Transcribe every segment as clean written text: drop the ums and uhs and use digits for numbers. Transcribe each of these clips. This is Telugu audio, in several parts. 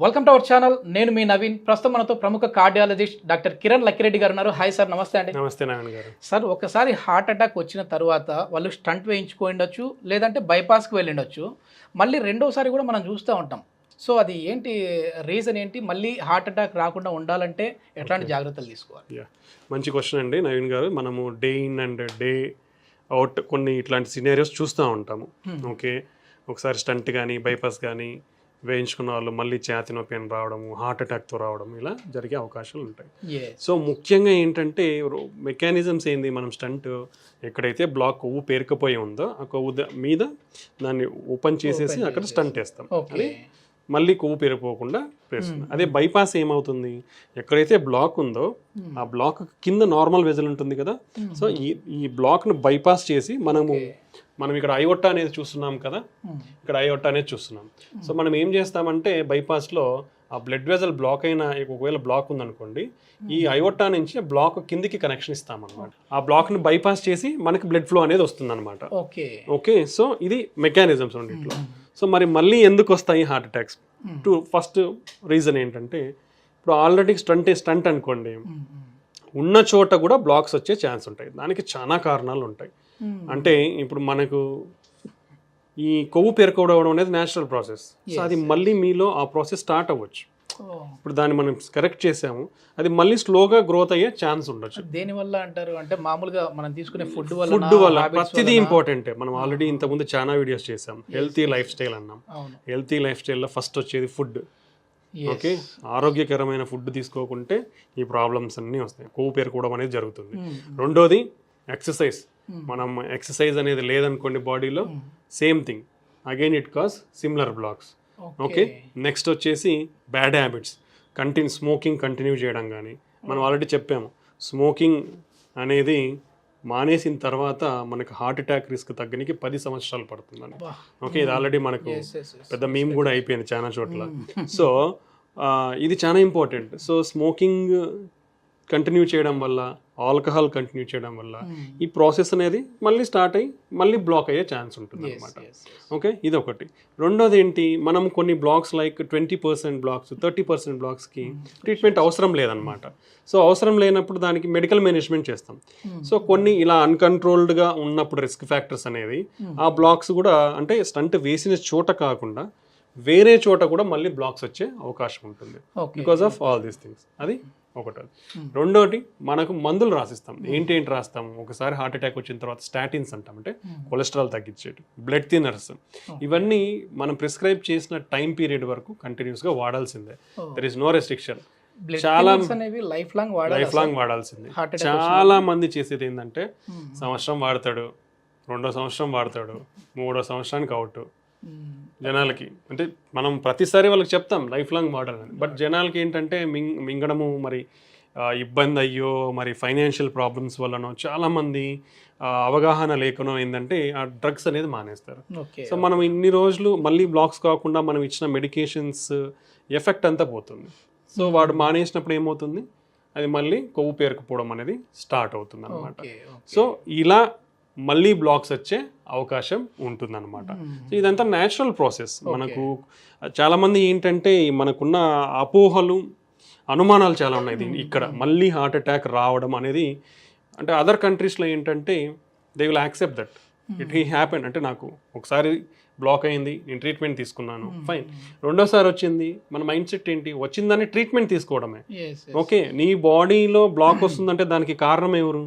Welcome to our channel. నేను మీ నవీన్. ప్రస్తుతం మనతో ప్రముఖ కార్డియాలజిస్ట్ డాక్టర్ కిరణ్ లక్కిరెడ్డి గారు ఉన్నారు. హాయ్ సార్, నమస్తే అండి. నమస్తే నవీన్ గారు. సార్, ఒకసారి హార్ట్ అటాక్ వచ్చిన తర్వాత వాళ్ళు స్టంట్ వేయించుకోండొచ్చు, లేదంటే బైపాస్కి వెళ్ళిండొచ్చు. మళ్ళీ రెండోసారి కూడా మనం చూస్తూ ఉంటాం. సో అది ఏంటి రీజన్ ఏంటి? మళ్ళీ హార్ట్ అటాక్ రాకుండా ఉండాలంటే ఎట్లాంటి జాగ్రత్తలు తీసుకోవాలి? మంచి క్వశ్చన్ అండి నవీన్ గారు. మనము day in and day out కొన్ని ఇట్లాంటి సినారియోస్ చూస్తూ ఉంటాము. ఓకే, ఒకసారి స్టంట్ కానీ బైపాస్ కానీ వేయించుకున్న వాళ్ళు మళ్ళీ ఛాతీ నొప్పి అని రావడము, హార్ట్ అటాక్తో రావడం, ఇలా జరిగే అవకాశాలు ఉంటాయి. సో ముఖ్యంగా ఏంటంటే మెకానిజమ్స్ ఏంది, మనం స్టంట్ ఎక్కడైతే బ్లాక్ కొవ్వు పేరుకపోయి ఉందో ఆ కొవ్వు మీద దాన్ని ఓపెన్ చేసేసి అక్కడ స్టంట్ వేస్తాం. అది మళ్ళీ కొవ్వు పేరుకోకుండా వేస్తుంది. అదే బైపాస్ ఏమవుతుంది, ఎక్కడైతే బ్లాక్ ఉందో ఆ బ్లాక్ కింద నార్మల్ వెజల్ ఉంటుంది కదా, సో ఈ బ్లాక్ను బైపాస్ చేసి మనం ఇక్కడ అయోటా అనేది చూస్తున్నాం కదా, ఇక్కడ అయోటా అనేది చూస్తున్నాం. సో మనం ఏం చేస్తామంటే బైపాస్లో ఆ బ్లడ్ వెజల్ బ్లాక్ అయిన ఒకవేళ బ్లాక్ ఉందనుకోండి, ఈ అయోటా నుంచి బ్లాక్ కిందికి కనెక్షన్ ఇస్తామన్నమాట. ఆ బ్లాక్ను బైపాస్ చేసి మనకి బ్లడ్ ఫ్లో అనేది వస్తుంది అనమాట. ఓకే, సో ఇది మెకానిజమ్స్ ఉండి ఇట్లా. సో మరి మళ్ళీ ఎందుకు వస్తాయి హార్ట్ అటాక్స్? ఫస్ట్ రీజన్ ఏంటంటే, ఇప్పుడు ఆల్రెడీ స్టంట్ అనుకోండి, ఉన్న చోట కూడా బ్లాక్స్ వచ్చే ఛాన్స్ ఉంటాయి. దానికి చాలా కారణాలు ఉంటాయి. అంటే ఇప్పుడు మనకు ఈ కొవ్వు పేరుకోవడం అనేది న్యాచురల్ ప్రాసెస్. సో అది మళ్ళీ మీలో ఆ ప్రాసెస్ స్టార్ట్ అవ్వచ్చు. ఇప్పుడు దాన్ని మనం కరెక్ట్ చేసాము, అది మళ్ళీ స్లోగా గ్రోత్ అయ్యే ఛాన్స్ ఉండొచ్చు. దేనివల్ల అంటారు అంటే, మామూలుగా మనం తీసుకునే ఫుడ్ వల్ల ప్రతిదీ ఇంపార్టెంటే. మనం ఆల్రెడీ ఇంతకుముందు చాలా వీడియోస్ చేసాం, హెల్తీ లైఫ్ స్టైల్ అన్నాం. హెల్తీ లైఫ్ స్టైల్లో ఫస్ట్ వచ్చేది ఫుడ్. ఓకే, ఆరోగ్యకరమైన ఫుడ్ తీసుకోకుంటే ఈ ప్రాబ్లమ్స్ అన్నీ వస్తాయి, కొవ్వు పేరుకోవడం అనేది జరుగుతుంది. రెండోది ఎక్సర్సైజ్. మనం ఎక్సర్సైజ్ అనేది లేదనుకోండి బాడీలో, same thing, again it cause similar blocks. Okay, next వచ్చేసి బ్యాడ్ హ్యాబిట్స్. స్మోకింగ్ కంటిన్యూ చేయడం కానీ, మనం ఆల్రెడీ చెప్పాము, స్మోకింగ్ అనేది మానేసిన తర్వాత మనకు హార్ట్ అటాక్ రిస్క్ తగ్గనికి 10 సంవత్సరాలు పడుతుందని. ఓకే, ఇది ఆల్రెడీ మనకు పెద్ద మీమ్ కూడా అయిపోయింది చాలా చోట్ల. సో ఇది చాలా ఇంపార్టెంట్. సో స్మోకింగ్ కంటిన్యూ చేయడం వల్ల, ఆల్కహాల్ కంటిన్యూ చేయడం వల్ల ఈ ప్రాసెస్ అనేది మళ్ళీ స్టార్ట్ అయ్యి మళ్ళీ బ్లాక్ అయ్యే ఛాన్స్ ఉంటుంది అనమాట. ఓకే, ఇది ఒకటి. రెండోది ఏంటి, మనం కొన్ని బ్లాక్స్ లైక్ 20% బ్లాక్స్, 30% బ్లాక్స్కి ట్రీట్మెంట్ అవసరం లేదనమాట. సో అవసరం లేనప్పుడు దానికి మెడికల్ మేనేజ్మెంట్ చేస్తాం. సో కొన్ని ఇలా అన్కంట్రోల్డ్గా ఉన్నప్పుడు రిస్క్ ఫ్యాక్టర్స్ అనేది ఆ బ్లాక్స్ కూడా, అంటే స్టంట్ వేసిన చోట కాకుండా వేరే చోట కూడా మళ్ళీ బ్లాక్స్ వచ్చే అవకాశం ఉంటుంది because of all these things. అది ఒకటి. రెండోటి, మనకు మందులు రాసిస్తాం. ఏంటి రాస్తాం, ఒకసారి హార్ట్ అటాక్ వచ్చిన తర్వాత స్టాటిన్స్ అంటాం, అంటే కొలెస్ట్రాల్ తగ్గించేటి, బ్లడ్ థిన్నర్స్. ఇవన్నీ మనం ప్రిస్క్రైబ్ చేసిన టైం పీరియడ్ వరకు కంటిన్యూస్గా వాడాల్సిందే. There is no restriction. చాలా లైఫ్ లాంగ్ వాడాల్సిందే. చాలా మంది చేసేది ఏంటంటే, సంవత్సరం వాడతాడు, 2వ సంవత్సరం వాడతాడు, 3వ సంవత్సరానికి అవుట్. జనాలకి అంటే మనం ప్రతిసారి వాళ్ళకి చెప్తాం లైఫ్ లాంగ్ వాడాలని, బట్ జనాలకి ఏంటంటే మింగడము, మరి ఇబ్బంది అయ్యో, మరి ఫైనాన్షియల్ ప్రాబ్లమ్స్ వల్లనో, చాలామంది అవగాహన లేకనో ఏంటంటే ఆ డ్రగ్స్ అనేది మానేస్తారు. సో మనం ఇన్ని రోజులు మళ్ళీ బ్లాక్స్ కాకుండా మనం ఇచ్చిన మెడికేషన్స్ ఎఫెక్ట్ అంతా పోతుంది. సో వాడు మానేసినప్పుడు ఏమవుతుంది, అది మళ్ళీ కొవ్వు పేరుకుపోవడం అనేది స్టార్ట్ అవుతుంది అనమాట. సో ఇలా మళ్ళీ బ్లాక్స్ వచ్చే అవకాశం ఉంటుందన్నమాట. సో ఇదంతా న్యాచురల్ ప్రాసెస్. మనకు చాలామంది ఏంటంటే మనకున్న అపోహలు, అనుమానాలు చాలా ఉన్నాయి ఇక్కడ మళ్ళీ హార్ట్ అటాక్ రావడం అనేది. అంటే అదర్ కంట్రీస్లో ఏంటంటే they will accept that it happen. అంటే నాకు ఒకసారి బ్లాక్ అయింది, నేను ట్రీట్మెంట్ తీసుకున్నాను, ఫైన్. రెండోసారి వచ్చింది, మన మైండ్ సెట్ ఏంటి, వచ్చిందని ట్రీట్మెంట్ తీసుకోవడమే. ఓకే, నీ బాడీలో బ్లాక్ వస్తుందంటే దానికి కారణం ఎవరు?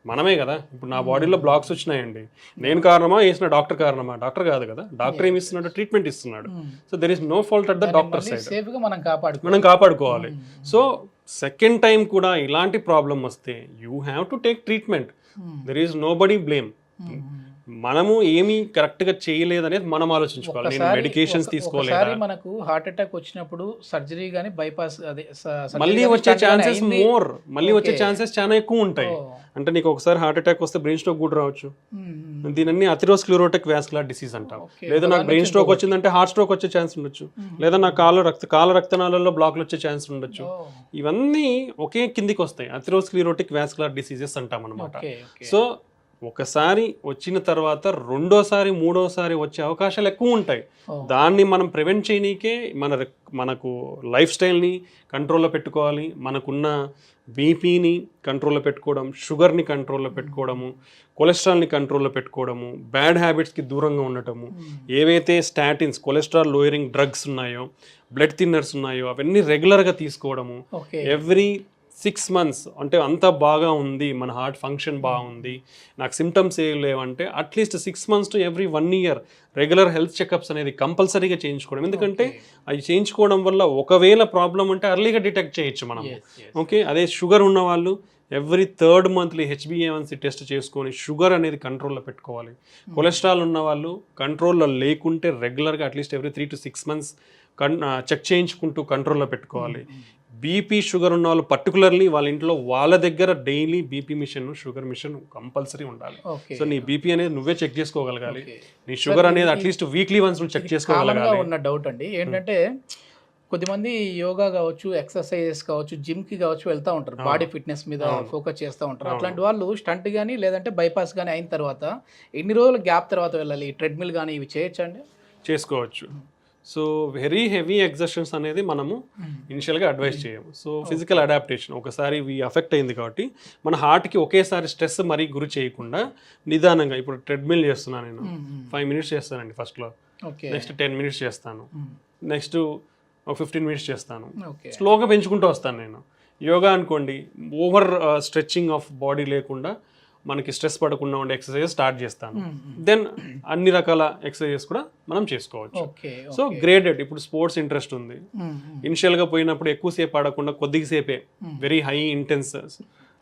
మనమే కదా. ఇప్పుడు నా బాడీలో బ్లాక్స్ వచ్చినాయండి, నేను కారణమా, వేసిన డాక్టర్ కారణమా? డాక్టర్ కాదు కదా. డాక్టర్ ఏమి ఇస్తున్నాడు, ట్రీట్మెంట్ ఇస్తున్నాడు. So there is no fault at the doctor side. మనం కాపాడుకోవాలి. సో సెకండ్ టైం కూడా ఇలాంటి ప్రాబ్లం వస్తే you have to take treatment. There is nobody blame. మనము ఏమీ కరెక్ట్ గా చేయలేదనేది మనం ఆలోచించుకోవాలి. నేను మెడికేషన్స్ తీసుకోలేదు, మనకు హార్ట్ అటాక్ వచ్చినప్పుడు సర్జరీ గానీ బైపాస్ మళ్ళీ వచ్చే ఛాన్సెస్ మళ్ళీ వచ్చే ఛాన్సెస్ చాలా ఎక్కువ ఉంటాయి. అంటే నీకు ఒకసారి హార్ట్ అటాక్ వస్తే బ్రెయిన్ స్ట్రోక్ కూడా రావచ్చు. దీనిని అథెరోస్క్లెరోటిక్ వాస్కులర్ డిసీజ్ అంటాం. లేదా నాకు బ్రెయిన్ స్ట్రోక్ వచ్చిందంటే హార్ట్ స్ట్రోక్ వచ్చే ఛాన్స్ ఉండొచ్చు. లేదా నా కాల రక్తనాళాల్లో బ్లాక్లు వచ్చే ఛాన్స్ ఉండొచ్చు. ఇవన్నీ ఒకే కిందికి వస్తాయి, అథెరోస్క్లెరోటిక్ వాస్కులర్ డిసీజెస్ అంటాం అనమాట. సో ఒకసారి వచ్చిన తర్వాత రెండోసారి మూడోసారి వచ్చే అవకాశాలు ఎక్కువ ఉంటాయి. దాన్ని మనం ప్రివెంట్ చేయనీకే మనకు లైఫ్ స్టైల్ని కంట్రోల్లో పెట్టుకోవాలి, మనకున్న బీపీని కంట్రోల్లో పెట్టుకోవడం, షుగర్ని కంట్రోల్లో పెట్టుకోవడము, కొలెస్ట్రాల్ని కంట్రోల్లో పెట్టుకోవడము, బ్యాడ్ హ్యాబిట్స్కి దూరంగా ఉండటము, ఏవైతే స్టాటిన్స్ కొలెస్ట్రాల్ లోయరింగ్ డ్రగ్స్ ఉన్నాయో, బ్లడ్ థిన్నర్స్ ఉన్నాయో అవన్నీ రెగ్యులర్గా తీసుకోవడము. ఎవ్రీ 6 months అంటే అంత బాగా ఉంది, మన హార్ట్ ఫంక్షన్ బాగుంది, నాకు సిమ్టమ్స్ ఏం లేవంటే at least 6 months to every 1 year regular health checkups అనేది కంపల్సరీగా చేయించుకోవడం. ఎందుకంటే అవి చేయించుకోవడం వల్ల ఒకవేళ ప్రాబ్లం ఉంటే అర్లీగా డిటెక్ట్ చేయొచ్చు మనం. ఓకే, అదే షుగర్ ఉన్న వాళ్ళు every 3rd month HbA1c test చేసుకొని షుగర్ అనేది కంట్రోల్లో పెట్టుకోవాలి. కొలెస్ట్రాల్ ఉన్న వాళ్ళు కంట్రోల్లో లేకుంటే రెగ్యులర్గా at least every 3 to 6 months check చేయించుకుంటూ కంట్రోల్లో పెట్టుకోవాలి. బీపీ షుగర్ ఉన్న వాళ్ళు పర్టికులర్లీ వాళ్ళ ఇంట్లో వాళ్ళ దగ్గర daily BP machine, sugar machine compulsory ఉండాలి. సో నీ బీపీ అనేది నువ్వే చెక్ చేసుకోగలగాలి, నీ షుగర్ అనేది అట్లీస్ట్ వీక్లీ వన్స్ చెక్ చేసుకోగలగాలి. ఉన్న డౌట్ అండి ఏంటంటే కొద్దిమంది యోగా కావచ్చు, ఎక్సర్సైజెస్ కావచ్చు, జిమ్కి కావచ్చు వెళ్తూ ఉంటారు, బాడీ ఫిట్నెస్ మీద ఫోకస్ చేస్తూ ఉంటారు. అట్లాంటి వాళ్ళు స్టంట్ కానీ లేదంటే బైపాస్ కానీ అయిన తర్వాత ఎన్ని రోజుల గ్యాప్ తర్వాత వెళ్ళాలి? ట్రెడ్మిల్ కానీ ఇవి చేయొచ్చా అండి? చేసుకోవచ్చు. సో వెరీ హెవీ ఎగ్జర్షన్స్ అనేది మనము ఇనిషియల్గా అడ్వైస్ చేయము. సో ఫిజికల్ అడాప్టేషన్ ఒకసారి ఇవి అఫెక్ట్ అయింది కాబట్టి మన హార్ట్కి ఒకేసారి స్ట్రెస్ మరీ గురి చేయకుండా నిదానంగా, ఇప్పుడు ట్రెడ్మిల్ చేస్తున్నాను నేను 5 minutes చేస్తానండి ఫస్ట్లో, నెక్స్ట్ 10 minutes చేస్తాను, నెక్స్ట్ 15 minutes చేస్తాను, స్లోగా పెంచుకుంటూ వస్తాను నేను. యోగా అనుకోండి ఓవర్ స్ట్రెచ్చింగ్ ఆఫ్ బాడీ లేకుండా మనకి స్ట్రెస్ పడకుండా ఉండే ఎక్సర్సైజ్ స్టార్ట్ చేస్తాను, దెన్ అన్ని రకాల ఎక్సర్సైజెస్ కూడా మనం చేసుకోవచ్చు. సో గ్రేడెడ్, ఇప్పుడు స్పోర్ట్స్ ఇంట్రెస్ట్ ఉంది, ఇనిషియల్గా పోయినప్పుడు ఎక్కువసేపు ఆడకుండా కొద్దిసేపే వెరీ హై ఇంటెన్స్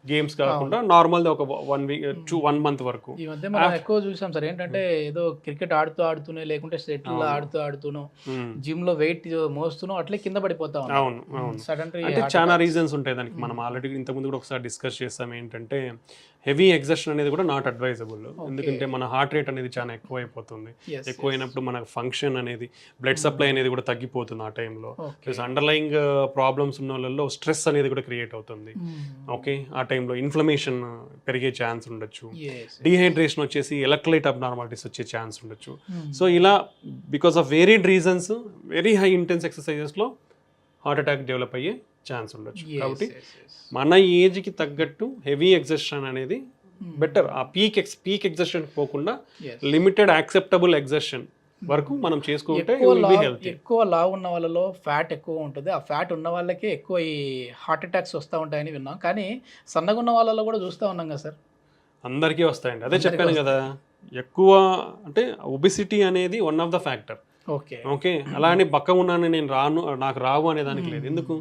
గేమ్స్ కాకుండా నార్మల్ ఒక 1 month వరకు. ఈ మధ్య మనం ఎక్కువ చూసాం సార్ ఏంటంటే ఏదో క్రికెట్ ఆడుతూనే లేకుంటే షటిల్ ఆడుతూనో జిమ్ లో వెయిట్ మోస్తూనో అట్లే కింద పడిపోతా ఉన్నాం. అవును అవును, అంటే చాలా రీజన్స్ ఉంటాయి దానికి. మనం ఆల్రెడీ ఇంతకుముందు కూడా ఒకసారి డిస్కస్ చేస్తాం ఏంటంటే హెవీ ఎగ్జర్షన్ అనేది కూడా నాట్ అడ్వైజబుల్. ఎందుకంటే మన హార్ట్ రేట్ అనేది చాలా ఎక్కువ అయిపోతుంది. ఎక్కువైనప్పుడు మనకు ఫంక్షన్ అనేది, బ్లడ్ సప్లై అనేది కూడా తగ్గిపోతుంది ఆ టైంలో. ప్లస్ అండర్లయింగ్ ప్రాబ్లమ్స్ ఉన్న వాళ్ళలో స్ట్రెస్ అనేది కూడా క్రియేట్ అవుతుంది. ఓకే, ఆ టైంలో ఇన్ఫ్లమేషన్ పెరిగే ఛాన్స్ ఉండొచ్చు, డీహైడ్రేషన్ వచ్చేసి ఎలక్ట్రోలైట్ అబ్నార్మాలిటీస్ వచ్చే ఛాన్స్ ఉండొచ్చు. సో ఇలా because of varied reasons very high intense ఎక్సర్సైజెస్లో హార్ట్ అటాక్ డెవలప్ అయ్యే ఛాన్స్ ఉండొచ్చు. కాబట్టి మన ఏజ్కి తగ్గట్టు హెవీ ఎగ్జర్షన్ అనేది బెటర్. ఆ పీక్ ఎగ్జర్షన్ పోకుండా లిమిటెడ్ యాక్సెప్టబుల్ ఎగ్జర్షన్ వరకు మనం చేసుకుంటే ఎక్కువ లావు ఉన్న వాళ్ళలో ఫ్యాట్ ఎక్కువ ఉంటుంది. ఆ ఫ్యాట్ ఉన్న వాళ్ళకే ఎక్కువ ఈ హార్ట్ అటాక్స్ వస్తూ ఉంటాయని విన్నాం. కానీ సన్నగా ఉన్న వాళ్ళలో కూడా చూస్తూ ఉన్నాం కదా సార్, అందరికీ వస్తాయండి. అదే చెప్పాను కదా, ఎక్కువ అంటే ఒబిసిటీ అనేది one of the factor. Okay, అలా అని బక్క ఉన్నాను నేను నాకు రావు అనే దానికి లేదు. ఎందుకు?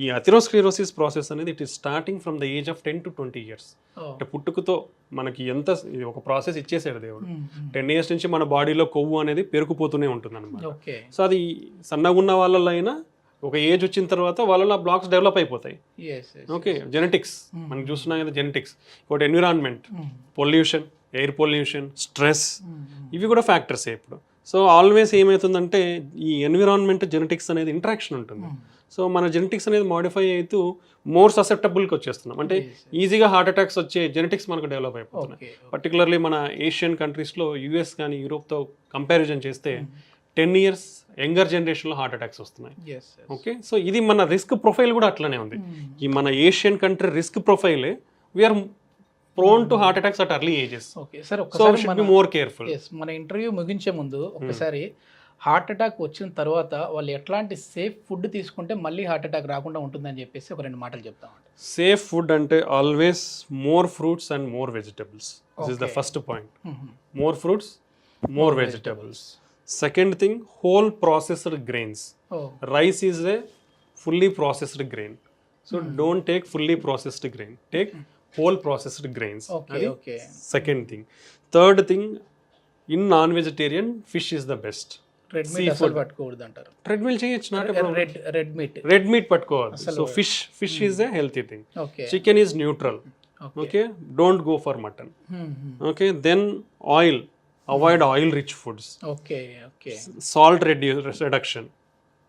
ఈ అథెరోస్క్లెరోసిస్ ప్రాసెస్ అనేది it is starting from the age of 10 to 20 years. అంటే పుట్టుకతో మనకి ఎంత ఒక ప్రాసెస్ ఇచ్చేసాడు దేవుడు. 10 years నుంచి మన బాడీలో కొవ్వు అనేది పెరుగుపోతూనే ఉంటుంది అనమాట. సో అది సన్నగా ఉన్న వాళ్ళలో అయినా ఒక ఏజ్ వచ్చిన తర్వాత వాళ్ళలో బ్లాక్స్ డెవలప్ అయిపోతాయి. ఓకే, జెనెటిక్స్ మనం చూస్తున్నాం కదా, జెనెటిక్స్, ఇంకోటి environment, pollution, air pollution, stress, ఇవి కూడా ఫ్యాక్టర్సే ఇప్పుడు. సో ఆల్వేస్ ఏమవుతుందంటే ఈ ఎన్విరాన్మెంట్ జెనెటిక్స్ అనేది ఇంటరాక్షన్ ఉంటుంది. సో మన జెనెటిక్స్ అనేది మాడిఫై అవుతూ మోర్ ససెప్టబుల్కి వచ్చేస్తున్నాం. అంటే ఈజీగా హార్ట్ అటాక్స్ వచ్చే జెనెటిక్స్ మనకు డెవలప్ అయిపోతున్నాయి. పర్టికులర్లీ మన ఏషియన్ కంట్రీస్లో యూఎస్ కానీ యూరోప్తో కంపారిజన్ చేస్తే 10 years యంగర్ జనరేషన్లో హార్ట్ అటాక్స్ వస్తున్నాయి. ఓకే, సో ఇది మన రిస్క్ ప్రొఫైల్ కూడా అట్లనే ఉంది. ఈ మన ఏషియన్ కంట్రీ రిస్క్ ప్రొఫైలే we are prone to heart attacks at early ages. So should be more careful. మన ఇంటర్వ్యూ ముగించే ముందు ఒకసారి హార్ట్ అటాక్ వచ్చిన తర్వాత వాళ్ళు ఎట్లాంటి సేఫ్ ఫుడ్ తీసుకుంటే మళ్ళీ హార్ట్ అటాక్ రాకుండా ఉంటుందని చెప్పేసి ఒక 2 మాటలు చెప్తామండి. సేఫ్ ఫుడ్ అంటే always more fruits and more vegetables. This is the first point. More fruits, more vegetables. Second thing, whole processed grains. Rice is a fully processed grain. So don't take fully processed grain, take whole processed grains. Okay. Second thing. Third thing, in non-vegetarian, fish is the best. Red meat asal pattukoodu antaru. Red meat cheyyochu, not a problem. Red meat pattukovadu. So fish is a healthy thing. Chicken is neutral. Okay, don't go for mutton. Okay, then oil, avoid oil rich foods. Okay. Salt reduction,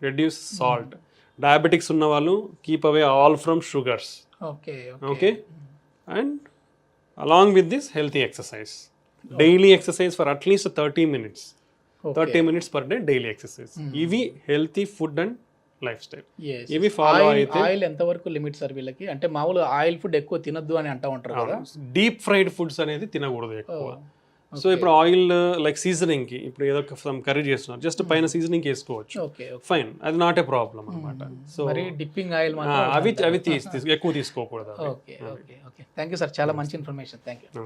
reduce salt. Diabetics unna vallu keep away all from sugars. Okay. And along with this healthy exercise, daily exercise for at least 30 minutes, 30 minutes per day daily exercise. ఇవి హెల్తీ ఫుడ్ అండ్ లైఫ్ స్టైల్. ఇవి ఫాలో అయితే ఆయిల్ ఎంతవరకు లిమిట్ సార్ వీళ్ళకి? అంటే మామూలుగా ఆయిల్ ఫుడ్ ఎక్కువ తినొద్దు అని అంటూ ఉంటారు కదా. డీప్ ఫ్రైడ్ ఫుడ్స్ అనేది తినకూడదు ఎక్కువ. సో ఇప్పుడు ఆయిల్ లైక్ సీజనింగ్ కి ఇప్పుడు ఏదో సమ్ కర్రీ చేస్తున్నారు, జస్ట్ పైన సీజనింగ్ వేసుకోవచ్చు, ఫైన్, అది నాట్ ఏ ప్రాబ్లం అనమాట. సో డిప్పింగ్ ఆయిల్ అవి ఎక్కువ తీసుకోకూడదు. Okay okay okay thank you sir, చాలా మంచి ఇన్ఫర్మేషన్, థ్యాంక్ యూ.